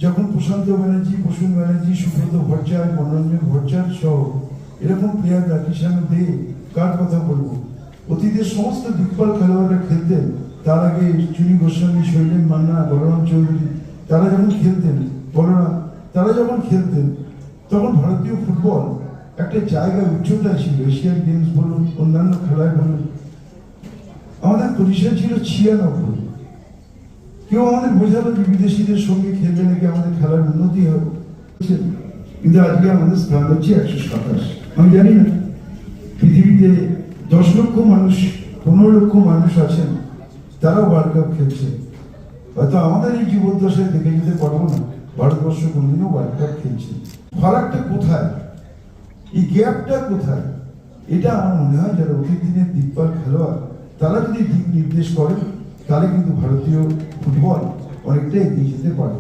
যখন প্রশান্ত ব্যানার্জি, প্রসূন ব্যানার্জি, সুব্রত ভট্টাচার্য, মনোরঞ্জন ভট্টাচার্য সহ এরকম প্লেয়াররা, কিষাণ দে, কার কথা বলবো, অতীতের সমস্ত দিকপাল খেলোয়াড়রা খেলতেন। তার আগে চুনি গোস্বামী, শৈলেন মান্না, বলরাম চৌধুরী, তারা যখন খেলতেন, তারা যখন খেলতেন, তখন ভারতীয় ফুটবল একটা জায়গায় উচ্চতায় ছিল। এশিয়ান গেমস বলুন, অন্যান্য খেলায় বলুন, আমাদের পরিচয় ছিল 96। কেউ আমাদের বোঝালো যে বিদেশিদের সঙ্গে খেলবে নাকি আমাদের খেলার উন্নতি হবে, কিন্তু আজকে আমাদের স্থান হচ্ছে 127। আমি জানি না পৃথিবীতে 10 লক্ষ মানুষ, 15 লক্ষ মানুষ আছেন, তারাও ওয়ার্ল্ড কাপ খেলছে। হয়তো আমাদের এই জীবদ্দশায় দেখে যেতে পারবো না ভারতবর্ষ কোনদিনও ওয়ার্ল্ড কাপ খেলছে। ফারাকটা কোথায়, এই গ্যাপটা কোথায়, এটা আমার মনে হয় যারা অতীত দিনের দিকপাল খেলোয়াড় তারা যদি দিক নির্দেশ করেন, তাহলে কিন্তু ভারতীয় ফুটবল অনেকটা এগিয়ে যেতে পারে।